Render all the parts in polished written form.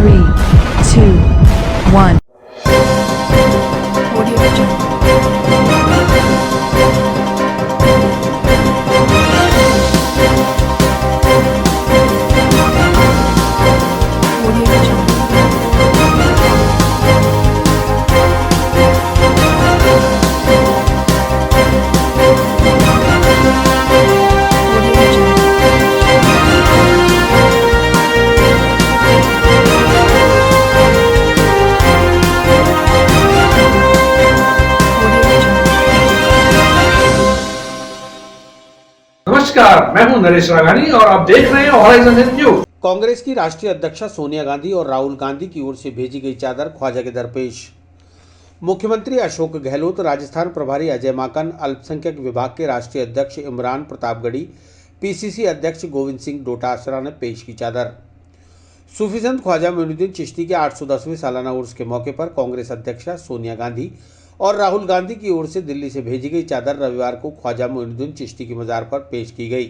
3, 2, 1. Audio Jungle. Audio Jungle. Audio Jungle. Audio Jungle. नमस्कार, मैं हूं नरेश राघानी और आप देख रहे हैं हॉराइजन न्यूज। कांग्रेस की राष्ट्रीय अध्यक्षा सोनिया गांधी और राहुल गांधी की ओर से भेजी गई चादर ख्वाजा के दरपेश। मुख्यमंत्री अशोक गहलोत, राजस्थान प्रभारी अजय माकन, अल्पसंख्यक विभाग के राष्ट्रीय अध्यक्ष इमरान प्रतापगढ़ी, पीसीसी अध्यक्ष गोविंद सिंह डोटासरा ने पेश की चादर। सूफी संत ख्वाजा मोइनुद्दीन चिश्ती के 810वें सालाना उर्स के मौके पर कांग्रेस अध्यक्षा सोनिया गांधी और राहुल गांधी की ओर से दिल्ली से भेजी गई चादर रविवार को ख्वाजा मोइनुद्दीन चिश्ती की मजार पर पेश की गई।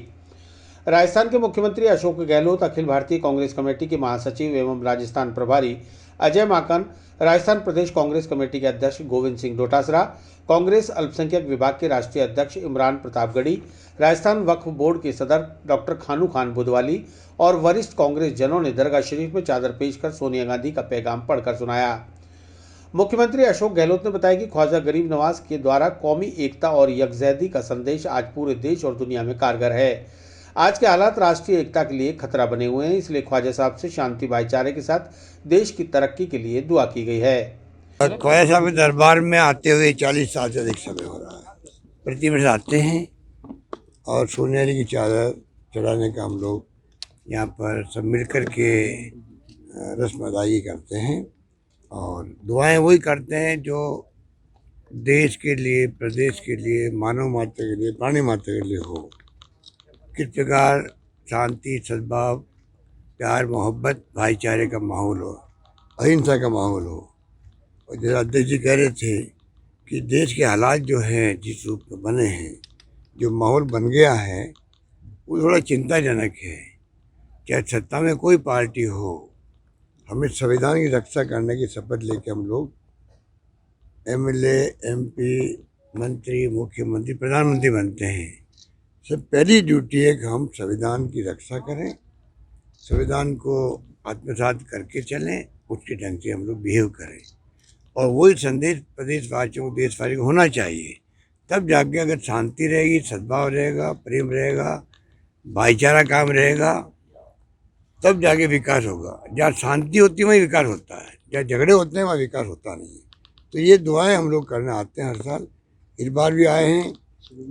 राजस्थान के मुख्यमंत्री अशोक गहलोत, अखिल भारतीय कांग्रेस कमेटी के महासचिव एवं राजस्थान प्रभारी अजय माकन, राजस्थान प्रदेश कांग्रेस कमेटी के अध्यक्ष गोविंद सिंह डोटासरा, कांग्रेस अल्पसंख्यक विभाग के राष्ट्रीय अध्यक्ष इमरान प्रतापगढ़ी, राजस्थान वक्फ बोर्ड के सदर डॉक्टर खानू खान बुधवाली और वरिष्ठ कांग्रेस जनों ने दरगाह शरीफ में चादर पेश कर सोनिया गांधी का पैगाम पढ़कर सुनाया। मुख्यमंत्री अशोक गहलोत ने बताया कि ख्वाजा गरीब नवाज के द्वारा कौमी एकता और यकजहती का संदेश आज पूरे देश और दुनिया में कारगर है। आज के हालात राष्ट्रीय एकता के लिए खतरा बने हुए हैं, इसलिए ख्वाजा साहब से शांति भाईचारे के साथ देश की तरक्की के लिए दुआ की गई है। ख्वाजा साहब के दरबार में आते हुए 40 साल से अधिक समय हो रहा है। प्रति वर्ष आते हैं और सोनिया जी की चादर चढ़ाने का हम लोग यहाँ पर सब मिलकर के रस्म अदायगी करते हैं और दुआएं वही करते हैं जो देश के लिए, प्रदेश के लिए, मानव मात्र के लिए, प्राणी मात्र के लिए हो। किस प्रकार शांति, सद्भाव, प्यार, मोहब्बत, भाईचारे का माहौल हो, अहिंसा का माहौल हो। और जैसा अध्यक्ष जी कह रहे थे कि देश के हालात जो हैं, जिस रूप में बने हैं, जो माहौल बन गया है, वो थोड़ा चिंताजनक है। चाहे सत्ता में कोई पार्टी हो, हमें संविधान की रक्षा करने की शपथ लेके हम लोग एमएलए, एमपी, मंत्री, मुख्यमंत्री, प्रधानमंत्री बनते हैं। सब पहली ड्यूटी है कि हम संविधान की रक्षा करें, संविधान को आत्मसात करके चलें, उसके ढंग से हम लोग बिहेव करें। और वही संदेश प्रदेशवासियों को, देशवासियों को होना चाहिए। तब जाके अगर शांति रहेगी, सद्भाव रहेगा, प्रेम रहेगा, भाईचारा काम रहेगा, तब जाके विकास होगा। जहाँ शांति होती है वहीं विकास होता है, जहाँ झगड़े होते हैं वहाँ विकास होता नहीं है। तो ये दुआएं हम लोग करने आते हैं हर साल, इस बार भी आए हैं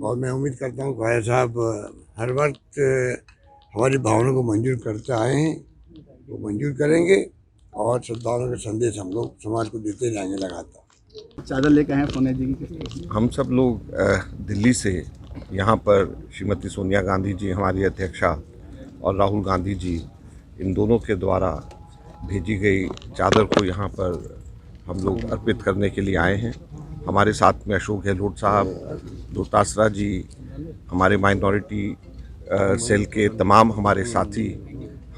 और मैं उम्मीद करता हूँ ख्वाजा साहब हर वक्त हमारी भावनाओं को मंजूर करते आए हैं, वो मंजूर करेंगे और सद्भावना का संदेश हम लोग समाज को देते जाएंगे लगातार। चादर लेके आए हैं सोनिया जी की। हम सब लोग दिल्ली से यहाँ पर श्रीमती सोनिया गांधी जी हमारी अध्यक्षा और राहुल गांधी जी, इन दोनों के द्वारा भेजी गई चादर को यहाँ पर हम लोग अर्पित करने के लिए आए हैं। हमारे साथ में अशोक गहलोत साहब, डोटासरा जी, हमारे माइनॉरिटी सेल के तमाम हमारे साथी,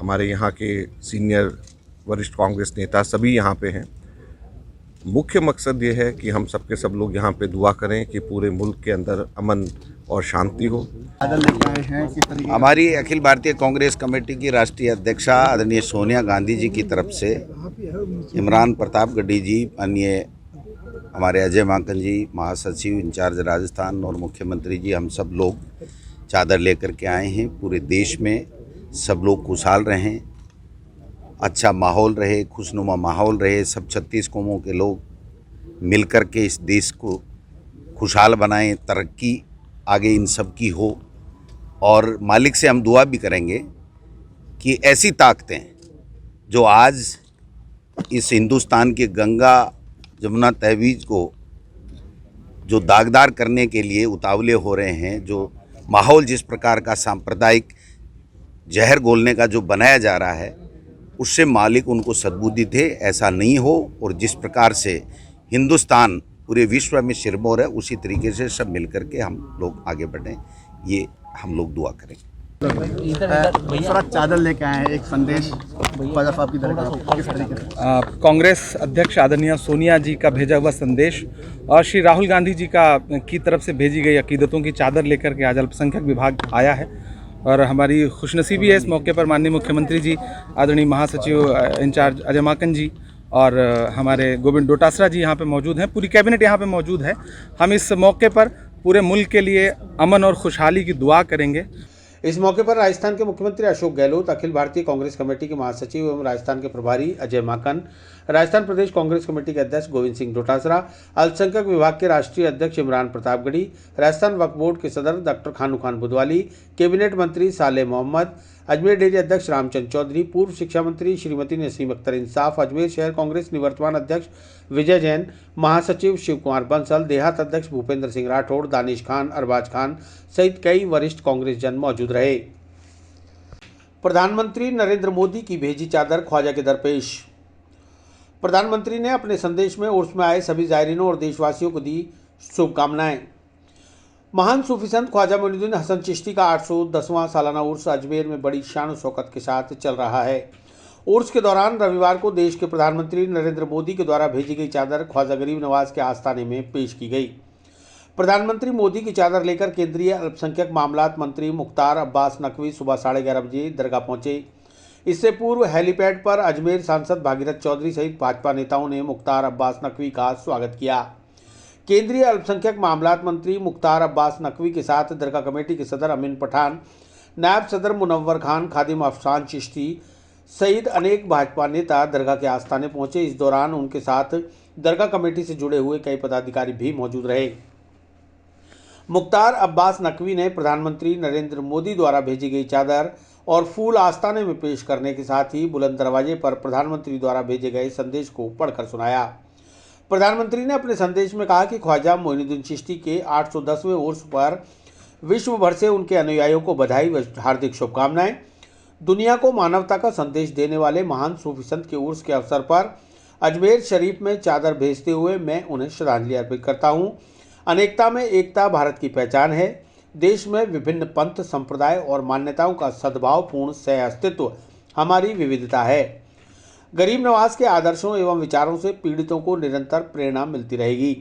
हमारे यहाँ के सीनियर वरिष्ठ कांग्रेस नेता सभी यहाँ पे हैं। मुख्य मकसद ये है कि हम सबके सब लोग यहाँ पे दुआ करें कि पूरे मुल्क के अंदर अमन और शांति हो। हमारी अखिल भारतीय कांग्रेस कमेटी की राष्ट्रीय अध्यक्षा आदरणीय सोनिया गांधी जी की तरफ से इमरान प्रतापगढ़ी जी, अन्य हमारे अजय माकन जी, महासचिव इंचार्ज राजस्थान, और मुख्यमंत्री जी, हम सब लोग चादर लेकर के आए हैं। पूरे देश में सब लोग खुशहाल रहें, अच्छा माहौल रहे, खुशनुमा माहौल रहे, सब 36 कौमों के लोग मिलकर के इस देश को खुशहाल बनाएं, तरक्की आगे इन सब की हो। और मालिक से हम दुआ भी करेंगे कि ऐसी ताकतें जो आज इस हिंदुस्तान के गंगा जमुना तहवीज़ को जो दागदार करने के लिए उतावले हो रहे हैं, जो माहौल जिस प्रकार का सांप्रदायिक जहर घोलने का जो बनाया जा रहा है, उससे मालिक उनको सद्बुद्धि दे, ऐसा नहीं हो। और जिस प्रकार से हिंदुस्तान पूरे विश्व में सिरमौर है, उसी तरीके से सब मिलकर के हम लोग आगे बढ़ें, ये हम लोग दुआ करें। थोड़ा चादर लेके आए हैं, एक संदेश ख्वाजा साहब की दरगाह पे, किस तरीके से? कांग्रेस अध्यक्ष आदरणीय सोनिया जी का भेजा हुआ संदेश और श्री राहुल गांधी जी की तरफ से भेजी गई अकीदतों की चादर लेकर के आज अल्पसंख्यक विभाग आया है। और हमारी खुशनसीबी है इस मौके पर माननीय मुख्यमंत्री जी, आदरणीय महासचिव इंचार्ज अजय माकन जी और हमारे गोविंद डोटासरा जी यहाँ पे मौजूद हैं। पूरी कैबिनेट यहाँ पे मौजूद है। हम इस मौके पर पूरे मुल्क के लिए अमन और खुशहाली की दुआ करेंगे। इस मौके पर राजस्थान के मुख्यमंत्री अशोक गहलोत, अखिल भारतीय कांग्रेस कमेटी के महासचिव एवं राजस्थान के प्रभारी अजय माकन, राजस्थान प्रदेश कांग्रेस कमेटी के अध्यक्ष गोविंद सिंह डोटासरा, अल्पसंख्यक विभाग के राष्ट्रीय अध्यक्ष इमरान प्रतापगढ़ी, राजस्थान वक्फ बोर्ड के सदर डॉक्टर खानू खान बुधवाली, कैबिनेट मंत्री सालेह मोहम्मद, अजमेर डेयरी अध्यक्ष रामचंद्र चौधरी, पूर्व शिक्षा मंत्री श्रीमती नसीम अख्तर इंसाफ, अजमेर शहर कांग्रेस निवर्तमान अध्यक्ष विजय जैन, महासचिव शिव कुमार बंसल, देहात अध्यक्ष भूपेंद्र सिंह राठौड़, दानिश खान, अरबाज खान सहित कई वरिष्ठ कांग्रेस जन मौजूद रहे। प्रधानमंत्री नरेंद्र मोदी की भेजी चादर ख्वाजा के दरपेश। प्रधानमंत्री ने अपने संदेश में उर्स में आए सभी जायरीनों और देशवासियों को दी शुभकामनाएं। महान सूफी संत ख्वाजा मोइनुद्दीन हसन चिश्ती का 810वां सालाना उर्स अजमेर में बड़ी शान शौकत के साथ चल रहा है। उर्स के दौरान रविवार को देश के प्रधानमंत्री नरेंद्र मोदी के द्वारा भेजी गई चादर ख्वाजा गरीब नवाज के आस्थाने में पेश की गई। प्रधानमंत्री मोदी की चादर लेकर केंद्रीय अल्पसंख्यक मामलात मंत्री मुख्तार अब्बास नकवी सुबह 11:30 बजे दरगाह पहुंचे। इससे पूर्व हेलीपैड पर अजमेर सांसद भागीरथ चौधरी सहित भाजपा नेताओं ने मुख्तार अब्बास नकवी का स्वागत किया। केंद्रीय अल्पसंख्यक मामलात मंत्री मुख्तार अब्बास नकवी के साथ दरगाह कमेटी के सदर अमीन पठान, नायब सदर मुनव्वर खान, खादिम अफसान चिश्ती सहित अनेक भाजपा नेता दरगाह के आस्थाने पहुंचे। इस दौरान उनके साथ दरगाह कमेटी से जुड़े हुए कई पदाधिकारी भी मौजूद रहे। मुख्तार अब्बास नकवी ने प्रधानमंत्री नरेंद्र मोदी द्वारा भेजी गई चादर और फूल आस्थाने में पेश करने के साथ ही बुलंद दरवाजे पर प्रधानमंत्री द्वारा भेजे गए संदेश को पढ़कर सुनाया। प्रधानमंत्री ने अपने संदेश में कहा कि ख्वाजा मोइनुद्दीन चिश्ती के 810वें उर्स पर विश्व भर से उनके अनुयायियों को बधाई व हार्दिक शुभकामनाएं। दुनिया को मानवता का संदेश देने वाले महान सूफी संत के उर्स के अवसर पर अजमेर शरीफ में चादर भेजते हुए मैं उन्हें श्रद्धांजलि अर्पित करता हूं। अनेकता में एकता भारत की पहचान है। देश में विभिन्न पंथ, संप्रदाय और मान्यताओं का सद्भावपूर्ण सह अस्तित्व हमारी विविधता है। गरीब नवाज के आदर्शों एवं विचारों से पीड़ितों को निरंतर प्रेरणा मिलती रहेगी।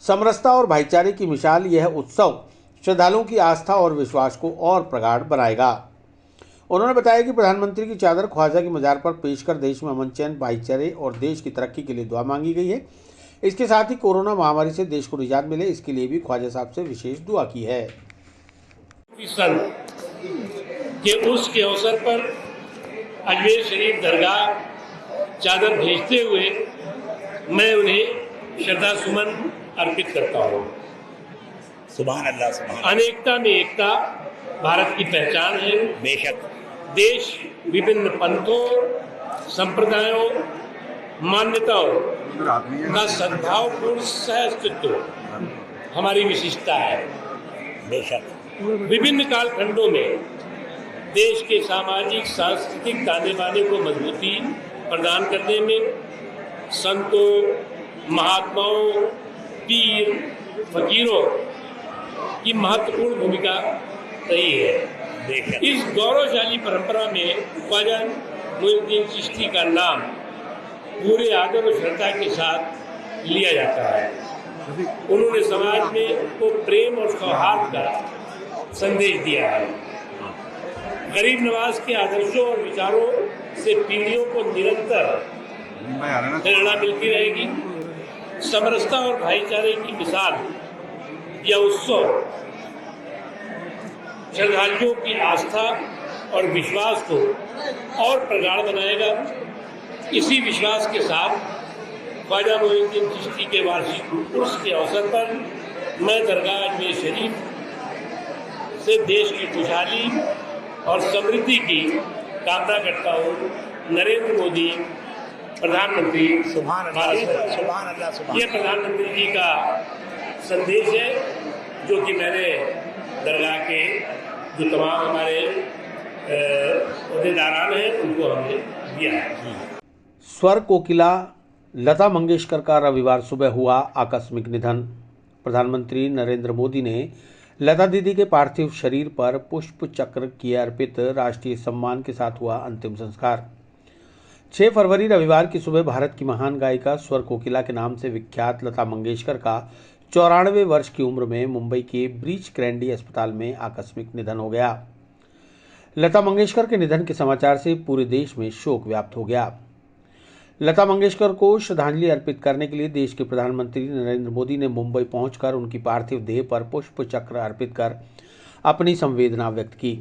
समरसता और भाईचारे की मिसाल यह उत्सव श्रद्धालुओं की आस्था और विश्वास को और प्रगाढ़ बनाएगा। उन्होंने बताया कि प्रधानमंत्री की चादर ख्वाजा की मजार पर पेश कर देश में अमन चैन, भाईचारे और देश की तरक्की के लिए दुआ मांगी गई है। इसके साथ ही कोरोना महामारी से देश को निजात मिले, इसके लिए भी ख्वाजा साहब से विशेष दुआ की है। के उर्स के अवसर पर अजमेर शरीफ दरगाह चादर भेजते हुए मैं उन्हें श्रद्धा सुमन अर्पित करता हूँ। सुभान अल्लाह, सुभान अनेकता में एकता भारत की पहचान है। बेशक देश विभिन्न पंथों, संप्रदायों, मान्यताओं का सद्भावपूर्ण सह अस्तित्व हमारी विशिष्टता है। बेशक विभिन्न कालखंडों में देश के सामाजिक सांस्कृतिक ताने बाने को मजबूती प्रदान करने में संतों, महात्माओं, पीर, फकीरों की महत्वपूर्ण भूमिका रही है। इस गौरवशाली परंपरा में ख्वाजा मोइनुद्दीन चिश्ती का नाम पूरे आदर और श्रद्धा के साथ लिया जाता है। उन्होंने समाज में को प्रेम और सौहार्द का संदेश दिया है। गरीब नवाज के आदर्शों और विचारों से पीढ़ियों को निरंतर प्रेरणा मिलती रहेगी। समरसता और भाईचारे की मिसाल यह उत्सव श्रद्धालुओं की आस्था और विश्वास को और प्रगाढ़ बनाएगा। इसी विश्वास के साथ ख्वाजा मोइनुद्दीन चिश्ती के वार्षिक उर्स के अवसर पर मैं दरगाह अजमेर शरीफ से देश की खुशहाली और समृद्धि की कामना करता हूँ। नरेंद्र मोदी प्रधानमंत्री ये प्रधानमंत्री जी का संदेश है जो कि मैंने दरगाह के जो तमाम हमारे अहदेदारान हैं उनको हमने दिया है। स्वर कोकिला लता मंगेशकर का रविवार सुबह हुआ आकस्मिक निधन। प्रधानमंत्री नरेंद्र मोदी ने लता दीदी के पार्थिव शरीर पर पुष्प चक्र किए अर्पित, राष्ट्रीय सम्मान के साथ हुआ अंतिम संस्कार। 6 फरवरी रविवार की सुबह भारत की महान गायिका स्वर कोकिला के नाम से विख्यात लता मंगेशकर का 94 वर्ष की उम्र में मुंबई के ब्रीच कैंडी अस्पताल में आकस्मिक निधन हो गया। लता मंगेशकर के निधन के समाचार से पूरे देश में शोक व्याप्त हो गया। लता मंगेशकर को श्रद्धांजलि अर्पित करने के लिए देश के प्रधानमंत्री नरेंद्र मोदी ने मुंबई पहुंचकर उनकी पार्थिव देह पर पुष्प चक्र अर्पित कर अपनी संवेदना व्यक्त की।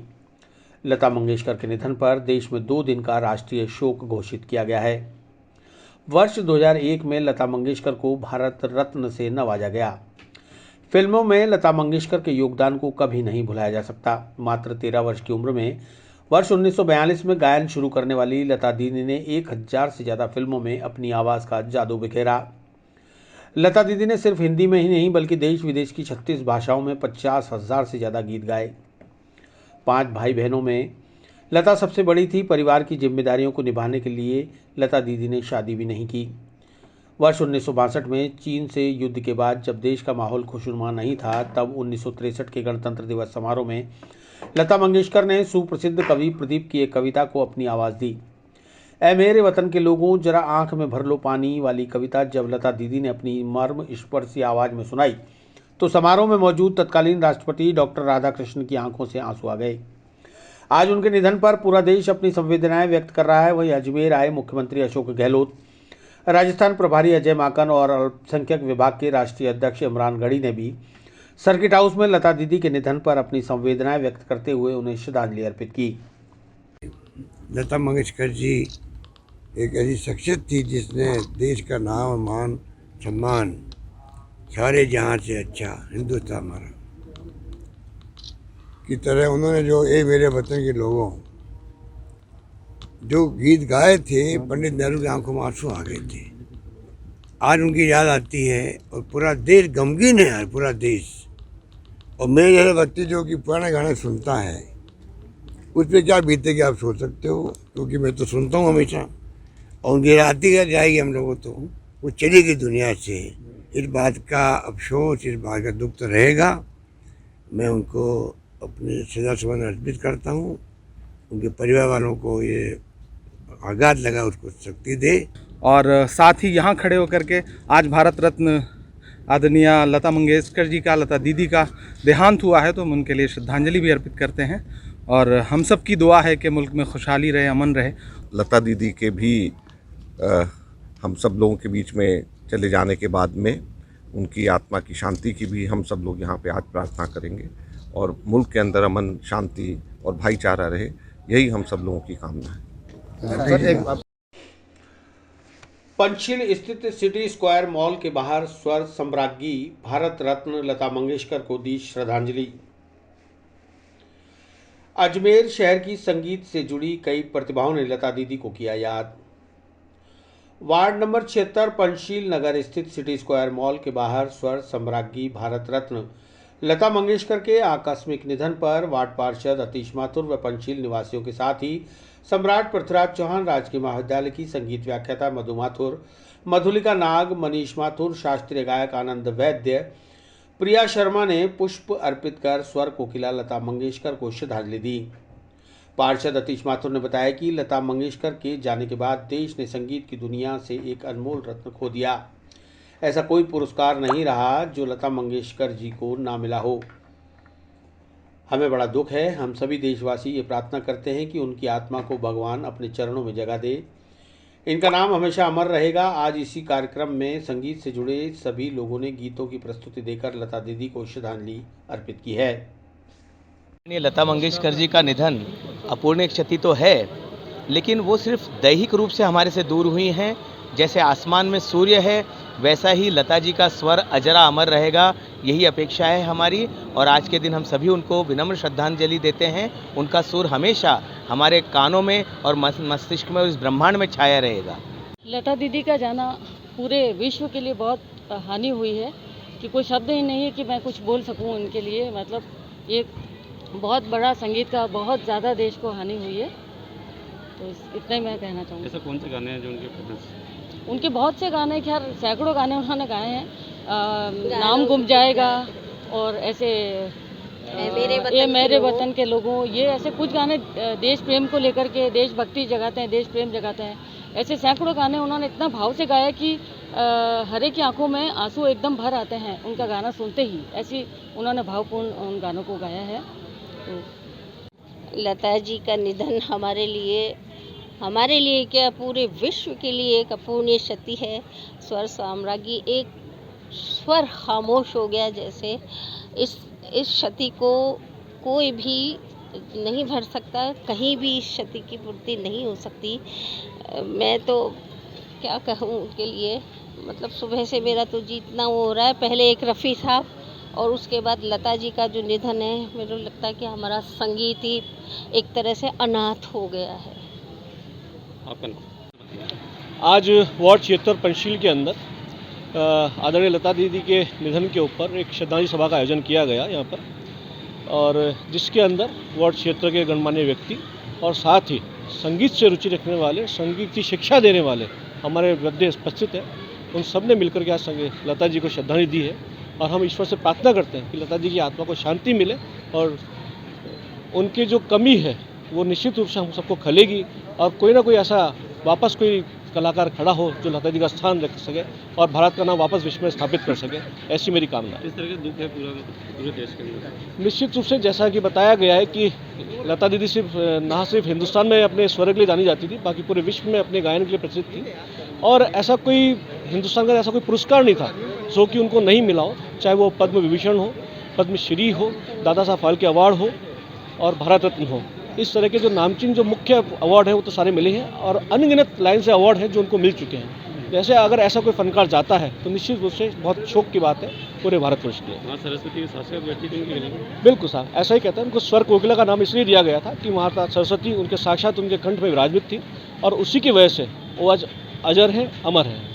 लता मंगेशकर के निधन पर देश में 2 दिन का राष्ट्रीय शोक घोषित किया गया है। वर्ष 2001 में लता मंगेशकर को भारत रत्न से नवाजा गया। फिल्मों में लता मंगेशकर के योगदान को कभी नहीं भुलाया जा सकता। मात्र 13 वर्ष की उम्र में वर्ष 1942 में गायन शुरू करने वाली लता दीदी ने 1000 से ज़्यादा फिल्मों में अपनी आवाज़ का जादू बिखेरा। लता दीदी ने सिर्फ हिंदी में ही नहीं बल्कि देश विदेश की 36 भाषाओं में 50,000 से ज़्यादा गीत गाए। 5 भाई बहनों में लता सबसे बड़ी थी। परिवार की जिम्मेदारियों को निभाने के लिए लता दीदी ने शादी भी नहीं की। वर्ष 1962 में चीन से युद्ध के बाद जब देश का माहौल खुशनुमा नहीं था, तब 1963 के गणतंत्र दिवस समारोह में लता मंगेशकर ने सुप्रसिद्ध कवि प्रदीप की एक कविता को अपनी आवाज़ दी। ऐ मेरे वतन के लोगों, जरा आंख में भर लो पानी वाली कविता जब लता दीदी ने अपनी मर्म स्पर्शी आवाज़ में सुनाई तो समारोह में मौजूद तत्कालीन राष्ट्रपति डॉक्टर राधाकृष्णन की आंखों से आंसू आ गए। आज उनके निधन पर पूरा देश अपनी संवेदनाएं व्यक्त कर रहा है। वहीं अजमेर आए मुख्यमंत्री अशोक गहलोत, राजस्थान प्रभारी अजय माकन और अल्पसंख्यक विभाग के राष्ट्रीय अध्यक्ष इमरान गढ़ी ने भी सर्किट हाउस में लता दीदी के निधन पर अपनी संवेदनाएं व्यक्त करते हुए उन्हें श्रद्धांजलि अर्पित की। लता मंगेशकर जी एक ऐसी शख्सियत थी जिसने देश का नाम मान सम्मान सारे जहां से अच्छा हिंदुस्तान हमारा की तरह उन्होंने जो ए मेरे वतन के लोगों जो गीत गाए थे, पंडित नेहरू की आंखों में आंसू आ गए थे। आज उनकी याद आती है और पूरा देश गमगीन है यार, पूरा देश। और मेरे जैसा व्यक्ति जो कि पुराने गाने सुनता है उस पर क्या बीतेगी आप सोच सकते हो, क्योंकि मैं तो सुनता हूँ हमेशा। और उनकी राती कर जाएगी हम लोगों तो वो चली गई दुनिया से। इस बात का अफसोस, इस बात का दुख तो रहेगा। मैं उनको अपने श्रद्धासुमन अर्पित करता हूँ। उनके परिवार वालों को ये आघात लगा उसको शक्ति दे। और साथ ही यहाँ खड़े होकर के आज भारत रत्न आदरणीय लता मंगेशकर जी का, लता दीदी का देहांत हुआ है, तो हम उनके लिए श्रद्धांजलि भी अर्पित करते हैं। और हम सब की दुआ है कि मुल्क में खुशहाली रहे, अमन रहे। लता दीदी के भी हम सब लोगों के बीच में चले जाने के बाद में उनकी आत्मा की शांति की भी हम सब लोग यहाँ पे आज प्रार्थना करेंगे और मुल्क के अंदर अमन, शांति और भाईचारा रहे, यही हम सब लोगों की कामना है। पंचशील स्थित सिटी स्क्वायर मॉल के बाहर स्वर सम्राज्ञी भारत रत्न लता मंगेशकर को दी श्रद्धांजलि। अजमेर शहर की संगीत से जुड़ी कई प्रतिभाओं ने लता दीदी को किया याद। वार्ड नंबर 76 पंचशील नगर स्थित सिटी स्क्वायर मॉल के बाहर स्वर सम्राज्ञी भारत रत्न लता मंगेशकर के आकस्मिक निधन पर वार्ड पार्षद अतीश माथुर व पंचशील निवासियों के साथ ही सम्राट पृथ्वीराज चौहान, राजकीय महाविद्यालय की संगीत व्याख्याता मधु माथुर, मधुलिका नाग, मनीष माथुर, शास्त्रीय गायक आनंद वैद्य, प्रिया शर्मा ने पुष्प अर्पित कर स्वर कोकिला लता मंगेशकर को श्रद्धांजलि दी। पार्षद अतीश माथुर ने बताया कि लता मंगेशकर के जाने के बाद देश ने संगीत की दुनिया से एक अनमोल रत्न खो दिया। ऐसा कोई पुरस्कार नहीं रहा जो लता मंगेशकर जी को ना मिला हो। हमें बड़ा दुख है। हम सभी देशवासी ये प्रार्थना करते हैं कि उनकी आत्मा को भगवान अपने चरणों में जगह दे। इनका नाम हमेशा अमर रहेगा। आज इसी कार्यक्रम में संगीत से जुड़े सभी लोगों ने गीतों की प्रस्तुति देकर लता दीदी को श्रद्धांजलि अर्पित की है। लता मंगेशकर जी का निधन अपूर्णीय क्षति तो है, लेकिन वो सिर्फ दैहिक रूप से हमारे से दूर हुई हैं। जैसे आसमान में सूर्य है, वैसा ही लता जी का स्वर अजरा अमर रहेगा, यही अपेक्षा है हमारी। और आज के दिन हम सभी उनको विनम्र श्रद्धांजलि देते हैं। उनका सुर हमेशा हमारे कानों में और मस्तिष्क में और इस ब्रह्मांड में छाया रहेगा। लता दीदी का जाना पूरे विश्व के लिए बहुत हानि हुई है कि कोई शब्द ही नहीं है कि मैं कुछ बोल सकूं उनके लिए। मतलब ये बहुत बड़ा संगीत का बहुत ज़्यादा देश को हानि हुई है, तो इतना ही मैं कहना चाहूँगी। ऐसे कौन से गाने हैं जो उनके बहुत से गाने, खैर सैकड़ों गाने उन्होंने गाए हैं। नाम गुम जाएगा और ऐसे ये मेरे वतन के लोगों, ये ऐसे कुछ गाने देश प्रेम को लेकर के, देशभक्ति जगाते हैं, देश प्रेम जगाते हैं। ऐसे सैकड़ों गाने उन्होंने इतना भाव से गाया कि हर एक की आंखों में आंसू एकदम भर आते हैं उनका गाना सुनते ही। ऐसी उन्होंने भावपूर्ण उन गानों को गाया है। तो लता जी का निधन हमारे लिए क्या पूरे विश्व के लिए एक अपूर्णीय क्षति है। स्वर साम्राज्ञी एक स्वर खामोश हो गया जैसे। इस क्षति को कोई भी नहीं भर सकता, कहीं भी इस क्षति की पूर्ति नहीं हो सकती। मैं तो क्या कहूँ उनके लिए, मतलब सुबह से मेरा तो जीतना वो हो रहा है। पहले एक रफ़ी साहब और उसके बाद लता जी का जो निधन है, मेरे को लगता है कि हमारा संगीत ही एक तरह से अनाथ हो गया है। आज वार्ड 76 पंचशील के अंदर आदरणीय लता दीदी के निधन के ऊपर एक श्रद्धांजलि सभा का आयोजन किया गया यहाँ पर, और जिसके अंदर वार्ड क्षेत्र के गणमान्य व्यक्ति और साथ ही संगीत से रुचि रखने वाले, संगीत की शिक्षा देने वाले हमारे वृद्ध उपस्थित हैं। उन सब ने मिलकर के आज लता जी को श्रद्धांजलि दी है, और हम ईश्वर से प्रार्थना करते हैं कि लता जी की आत्मा को शांति मिले, और उनकी जो कमी है वो निश्चित रूप से हम सबको खलेगी, और कोई ना कोई ऐसा वापस कोई कलाकार खड़ा हो जो लता जी का स्थान रख सके और भारत का नाम वापस विश्व में स्थापित कर सके, ऐसी मेरी कामना है। इस तरह के दुख है पूरे देश के अंदर। निश्चित रूप से जैसा कि बताया गया है कि लता दीदी सिर्फ हिंदुस्तान में अपने स्वर के लिए जानी जाती थी, बाकी पूरे विश्व में अपने गायन के लिए प्रसिद्ध थी, और ऐसा कोई हिंदुस्तान का ऐसा कोई पुरस्कार नहीं था जो कि उनको नहीं मिला हो, चाहे वो पद्म विभूषण हो, पद्मश्री हो, दादा साहब फाल्के अवार्ड हो और भारत रत्न हो। इस तरह के जो नामचीन जो मुख्य अवार्ड है वो तो सारे मिले हैं, और अनगिनत लाइन से अवार्ड हैं जो उनको मिल चुके हैं। जैसे अगर ऐसा कोई फनकार जाता है तो निश्चित रूप से बहुत शोक की बात है पूरे भारतवर्ष के लिए। सरस्वती शासक व्यक्ति को उनके लिए बिल्कुल साहब ऐसा ही कहते हैं। उनको स्वर कोकिला का नाम इसलिए दिया गया था कि माता सरस्वती उनके साक्षात उनके कंठ में विराजमान थी, और उसी की वजह से वो आज अजर हैं, अमर हैं।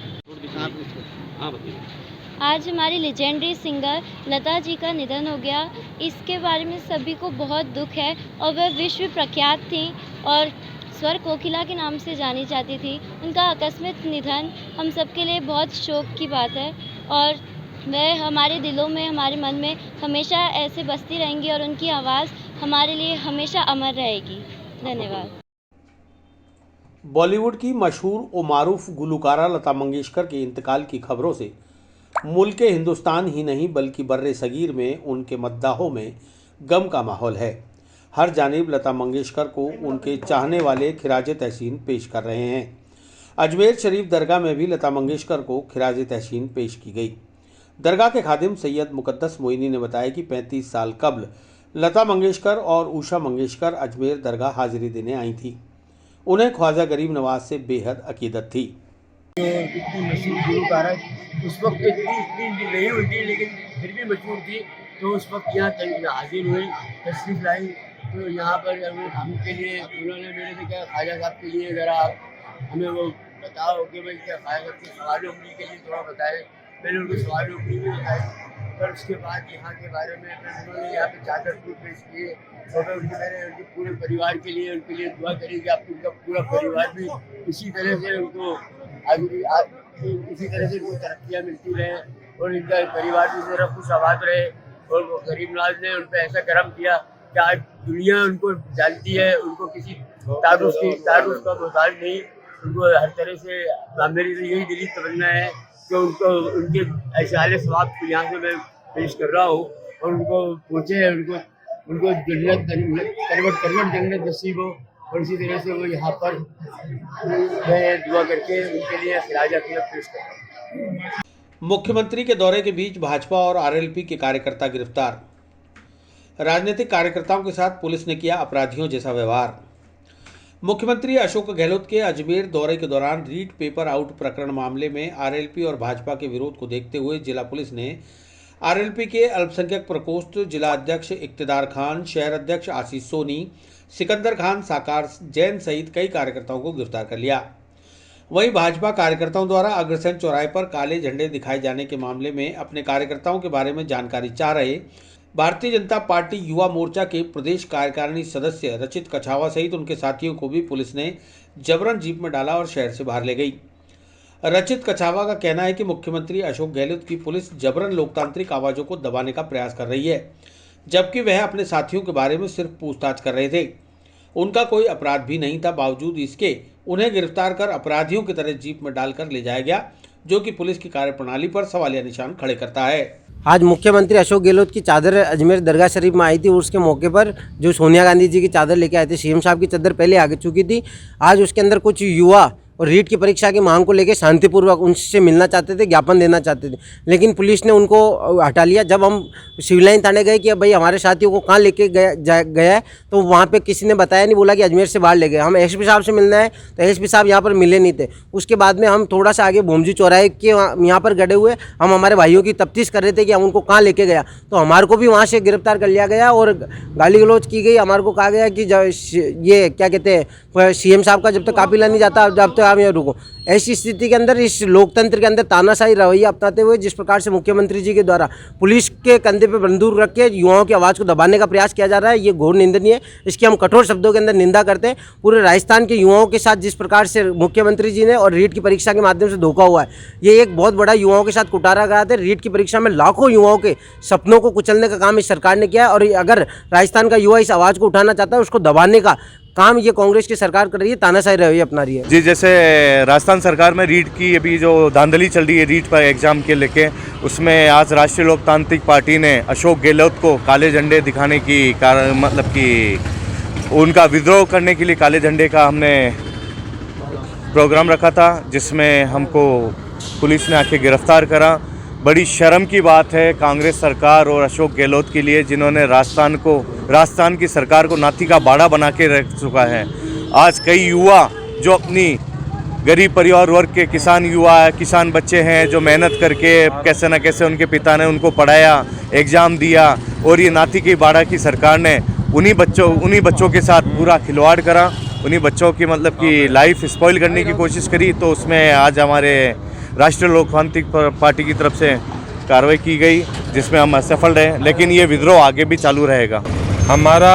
आज हमारी लेजेंडरी सिंगर लता जी का निधन हो गया। इसके बारे में सभी को बहुत दुख है, और वह विश्व प्रख्यात थी और स्वर कोकिला के नाम से जानी जाती थी। उनका आकस्मिक निधन हम सबके लिए बहुत शोक की बात है, और वह हमारे दिलों में, हमारे मन में हमेशा ऐसे बसती रहेंगी, और उनकी आवाज़ हमारे लिए हमेशा अमर रहेगी। धन्यवाद। बॉलीवुड की मशहूर और मारूफ गुलकारा लता मंगेशकर के इंतकाल की खबरों से मुल्क हिंदुस्तान ही नहीं बल्कि बर्रे सगीर में उनके मद्दाहों में गम का माहौल है। हर जानिब लता मंगेशकर को उनके चाहने वाले खिराज तहसीन पेश कर रहे हैं। अजमेर शरीफ दरगाह में भी लता मंगेशकर को खिराज तहसीन पेश की गई। दरगाह के खादिम सैयद मुकद्दस मोइनी ने बताया कि 35 साल कबल लता मंगेशकर और उषा मंगेशकर अजमेर दरगाह हाजिरी देने आई थी। उन्हें ख्वाजा गरीब नवाज से बेहद अकीदत थी। मशहूर गुलकारा उस वक्त इतनी नहीं हुई थी, लेकिन फिर भी मशहूर थी, तो उस वक्त यहाँ हाजिर हुई, तशरीफ लाई। तो यहाँ पर हमके लिए उन्होंने मेरे से कहा, ख्वाजा साहब के लिए ज़रा हमें वो बताओ कि भाई क्या ख्वाजा साहब के सवाल उम्री के लिए थोड़ा बताएं। मैंने उनको सवाल उम्री भी बताई, पर उसके बाद यहाँ के बारे में उन्होंने यहाँ पे चादर फूल पेश किए, और मैंने उनके पूरे परिवार के लिए उनके लिए दुआ करी कि आपको उनका पूरा परिवार भी इसी तरह से उनको इसी तरह से उनको तरक्कियाँ मिलती रहे, और इनका परिवार भी मेरा खुश आबाद रहे। और गरीब नवाज ने उन पर ऐसा करम किया कि आज दुनिया उनको जानती है, उनको किसी तारुफ का मोहताज नहीं, उनको हर तरह से। मेरी तो यही दिली तमन्ना है कि उनको उनके ऐशाले सवाब को यहाँ से मैं पेश कर रहा हूँ, और उनको पहुँचे, उनको जन्नत करवट जन्नत नसीब हो, और इसी तरह से वो यहाँ पर मैं दुआ करके उनके लिए खिराज अकीदत पेश करता हूँ। मुख्यमंत्री के दौरे के बीच भाजपा और आरएलपी के कार्यकर्ता गिरफ्तार। राजनीतिक कार्यकर्ताओं के साथ पुलिस ने किया अपराधियों जैसा व्यवहार। मुख्यमंत्री अशोक गहलोत के अजमेर दौरे के दौरान रीट पेपर आउट प्रकरण मामले में आरएलपी और भाजपा के विरोध को देखते हुए जिला पुलिस ने आरएलपी के अल्पसंख्यक प्रकोष्ठ जिला अध्यक्ष इक्तदार खान, शहर अध्यक्ष आशीष सोनी, सिकंदर खान, साकार जैन सहित कई कार्यकर्ताओं को गिरफ्तार कर लिया। वहीं भाजपा कार्यकर्ताओं द्वारा अग्रसेन चौराहे पर काले झंडे दिखाए जाने के मामले में अपने कार्यकर्ताओं के बारे में जानकारी चाह रहे भारतीय जनता पार्टी युवा मोर्चा के प्रदेश कार्यकारिणी सदस्य रचित कछावा सहित उनके साथियों को भी पुलिस ने जबरन जीप में डाला और शहर से बाहर ले गई। रचित कछावा का कहना है कि मुख्यमंत्री अशोक गहलोत की पुलिस जबरन लोकतांत्रिक आवाजों को दबाने का प्रयास कर रही है, जबकि वह अपने साथियों के बारे में सिर्फ पूछताछ कर रहे थे। उनका कोई अपराध भी नहीं था, बावजूद इसके उन्हें गिरफ्तार कर अपराधियों की तरह जीप में डालकर ले जाया गया, जो कि पुलिस की कार्यप्रणाली पर सवालिया निशान खड़े करता है। आज मुख्यमंत्री अशोक गहलोत की चादर अजमेर दरगाह शरीफ में आई थी। उसके मौके पर जो सोनिया गांधी जी की चादर लेके आए थे, सीएम साहब की चादर पहले आ चुकी थी। आज उसके अंदर कुछ युवा और रीट की परीक्षा की मांग को लेकर शांतिपूर्वक उनसे मिलना चाहते थे, ज्ञापन देना चाहते थे, लेकिन पुलिस ने उनको हटा लिया। जब हम सिविल लाइन थाने गए कि भाई हमारे साथियों को कहाँ लेके गया है, तो वहाँ पे किसी ने बताया नहीं, बोला कि अजमेर से बाहर ले गए। हम एसपी साहब से मिलना है तो एसपी साहब यहाँ पर मिले नहीं थे। उसके बाद में हम थोड़ा सा आगे भोमजी चौराहे के यहाँ पर गड़े हुए हम हमारे भाइयों की तफ्तीश कर रहे थे कि हम उनको कहाँ लेके गया, तो हमारे को भी वहाँ से गिरफ्तार कर लिया गया और गाली गलौज की गई। हमारे को कहा गया कि ये क्या कहते हैं, सीएम साहब का जब तक काफिला नहीं जाता जब तक आप यहाँ रुको। ऐसी स्थिति के अंदर इस लोकतंत्र के अंदर तानाशाही रवैया अपनाते हुए जिस प्रकार से मुख्यमंत्री जी के द्वारा पुलिस के कंधे पर बंदूक रख के युवाओं की आवाज़ को दबाने का प्रयास किया जा रहा है, ये घोर निंदनीय है। इसकी हम कठोर शब्दों के अंदर निंदा करते हैं। पूरे राजस्थान के युवाओं के साथ जिस प्रकार से मुख्यमंत्री जी ने और रीट की परीक्षा के माध्यम से धोखा हुआ है, ये एक बहुत बड़ा युवाओं के साथ कुटारा गया था। रीट की परीक्षा में लाखों युवाओं के सपनों को कुचलने का काम इस सरकार ने किया है, और अगर राजस्थान का युवा इस आवाज़ को उठाना चाहता है, उसको दबाने का काम ये कांग्रेस की सरकार कर रही है, तानाशाही रवैया अपना रही है। जी, जैसे राजस्थान सरकार में रीट की अभी जो धांधली चल रही है रीट पर एग्ज़ाम के लेके, उसमें आज राष्ट्रीय लोकतांत्रिक पार्टी ने अशोक गहलोत को काले झंडे दिखाने की मतलब कि उनका विद्रोह करने के लिए काले झंडे का हमने प्रोग्राम रखा था, जिसमें हमको पुलिस ने आके गिरफ्तार करा। बड़ी शर्म की बात है कांग्रेस सरकार और अशोक गहलोत के लिए, जिन्होंने राजस्थान की सरकार को नाथी का बाड़ा बना के रख चुका है। आज कई युवा जो अपनी गरीब परिवार वर्ग के किसान युवा है, किसान बच्चे हैं, जो मेहनत करके कैसे न कैसे उनके पिता ने उनको पढ़ाया, एग्ज़ाम दिया, और ये नाथी की बाड़ा की सरकार ने उन्हीं बच्चों के साथ पूरा खिलवाड़ करा, उन्हीं बच्चों की मतलब कि लाइफ स्पॉइल करने की कोशिश करी। तो उसमें आज हमारे राष्ट्रीय लोकतांत्रिक पार्टी की तरफ से कार्रवाई की गई, जिसमें हम असफल रहे, लेकिन ये विद्रोह आगे भी चालू रहेगा। हमारा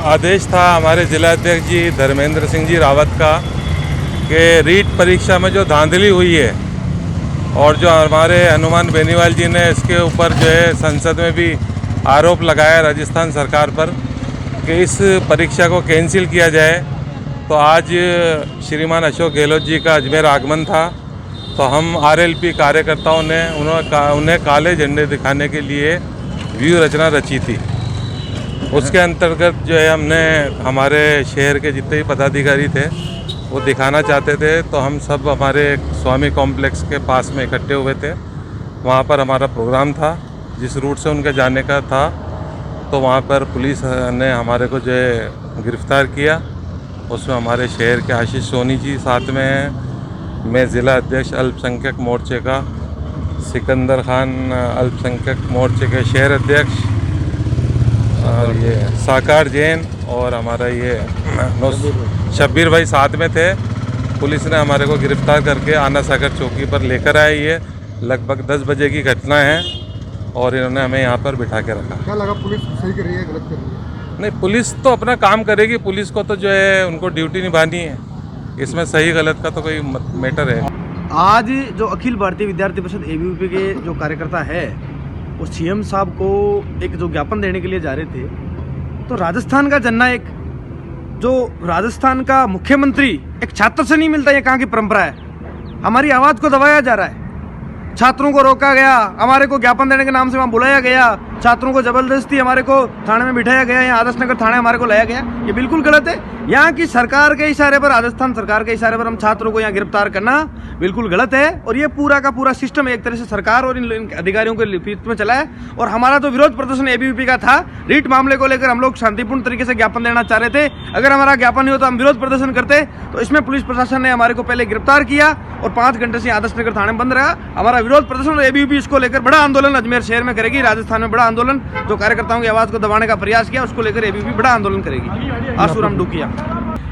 आदेश था हमारे जिलाध्यक्ष जी धर्मेंद्र सिंह जी रावत का कि रीट परीक्षा में जो धांधली हुई है और जो हमारे हनुमान बेनीवाल जी ने इसके ऊपर जो है संसद में भी आरोप लगाया राजस्थान सरकार पर कि इस परीक्षा को कैंसिल किया जाए, तो आज श्रीमान अशोक गहलोत जी का अजमेर आगमन था, तो हम आरएलपी कार्यकर्ताओं ने उन्हें काले झंडे दिखाने के लिए व्यूह रचना रची थी। उसके अंतर्गत जो है हमने हमारे शहर के जितने भी पदाधिकारी थे वो दिखाना चाहते थे, तो हम सब हमारे स्वामी कॉम्प्लेक्स के पास में इकट्ठे हुए थे। वहाँ पर हमारा प्रोग्राम था, जिस रूट से उनके जाने का था, तो वहाँ पर पुलिस ने हमारे को जो है गिरफ़्तार किया। उसमें हमारे शहर के आशीष सोनी जी साथ में हैं, मैं ज़िला अध्यक्ष अल्पसंख्यक मोर्चे का सिकंदर खान, अल्पसंख्यक मोर्चे के शहर अध्यक्ष, और ये साकार जैन और हमारा ये शब्बीर भाई साथ में थे। पुलिस ने हमारे को गिरफ्तार करके आना सागर चौकी पर लेकर आए। ये लगभग 10 बजे की घटना है और इन्होंने हमें यहाँ पर बिठा के रखा। क्या लगा पुलिस सही कर रही है, गलत कर रही है? नहीं, पुलिस तो अपना काम करेगी, पुलिस को तो जो है उनको ड्यूटी निभानी है, इसमें सही गलत का तो कोई मैटर है। आज जो अखिल भारतीय विद्यार्थी परिषद एबीवीपी के जो कार्यकर्ता है वो सीएम साहब को एक जो ज्ञापन देने के लिए जा रहे थे, तो राजस्थान का जननायक जो राजस्थान का मुख्यमंत्री एक छात्र से नहीं मिलता, ये कहाँ की परंपरा है। हमारी आवाज़ को दबाया जा रहा है, छात्रों को रोका गया, हमारे को ज्ञापन देने के नाम से वहाँ बुलाया गया, छात्रों को जबरदस्ती हमारे को थाने में बिठाया गया, यहाँ आदर्श नगर थाने हमारे को लाया गया। ये बिल्कुल गलत है। यहाँ की सरकार के इशारे पर, राजस्थान सरकार के इशारे पर हम छात्रों को यहाँ गिरफ्तार करना बिल्कुल गलत है, और ये पूरा का पूरा सिस्टम एक तरह से सरकार और इन अधिकारियों के लिपित में चला है। और हमारा तो विरोध प्रदर्शन एबीवीपी का था, रीट मामले को लेकर हम लोग शांतिपूर्ण तरीके से ज्ञापन देना चाह रहे थे। अगर हमारा ज्ञापन नहीं होता हम विरोध प्रदर्शन करते, तो इसमें पुलिस प्रशासन ने हमारे को पहले गिरफ्तार किया और 5 घंटे से आदर्श नगर थाने में बंद रहा। हमारा विरोध प्रदर्शन और एबीवीपी इसको लेकर बड़ा आंदोलन अजमेर शहर में करेगी, राजस्थान में बड़ा आंदोलन, जो कार्यकर्ताओं की आवाज़ को दबाने का प्रयास किया उसको लेकर एबीवीपी बड़ा आंदोलन करेगी। आशुराम डुकिया।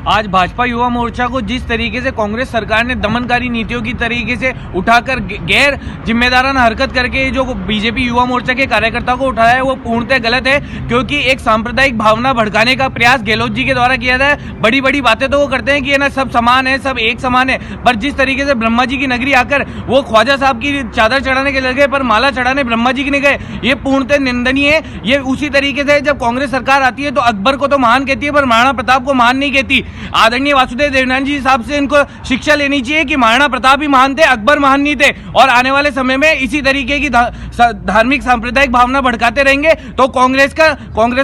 आज भाजपा युवा मोर्चा को जिस तरीके से कांग्रेस सरकार ने दमनकारी नीतियों की तरीके से उठाकर गैर जिम्मेदाराना हरकत करके जो बीजेपी युवा मोर्चा के कार्यकर्ताओं को उठाया है वो पूर्णतः गलत है, क्योंकि एक सांप्रदायिक भावना भड़काने का प्रयास गहलोत जी के द्वारा किया जाता है। बड़ी बड़ी बातें तो वो करते हैं कि ना सब समान है, सब एक समान है, पर जिस तरीके से ब्रह्मा जी की नगरी आकर वो ख्वाजा साहब की चादर चढ़ाने के लगे पर माला चढ़ाने ब्रह्मा जी की नहीं गए, ये पूर्णतः निंदनीय है। ये उसी तरीके से जब कांग्रेस सरकार आती है तो अकबर को तो महान कहती है पर महाराणा प्रताप को महान नहीं कहती। आदरणीय वासुदेव देवनानी जी साहब से इनको शिक्षा लेनी चाहिए कि महाराणा प्रताप ही महान थे, अकबर महान नहीं थे। और आने वाले समय में इसी तरीके की धार्मिक सांप्रदायिक भावना भड़काते रहेंगे तो कांग्रेस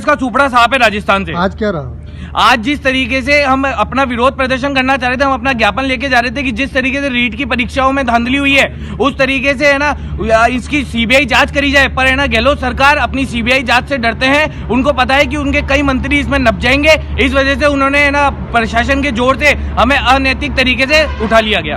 का सुपड़ा साफ है राजस्थान से। आज क्या रहा? आज जिस तरीके से हम अपना विरोध प्रदर्शन करना चाह रहे थे, हम अपना ज्ञापन लेके जा रहे थे कि जिस तरीके से रीट की परीक्षाओं में धांधली हुई है उस तरीके से है ना इसकी सीबीआई जांच करी जाए, पर है ना गहलोत सरकार अपनी सीबीआई जांच से डरते हैं। उनको पता है कि उनके कई मंत्री इसमें नप जाएंगे, इस वजह से उन्होंने है ना प्रशासन के जोर से हमें अनैतिक तरीके से उठा लिया गया।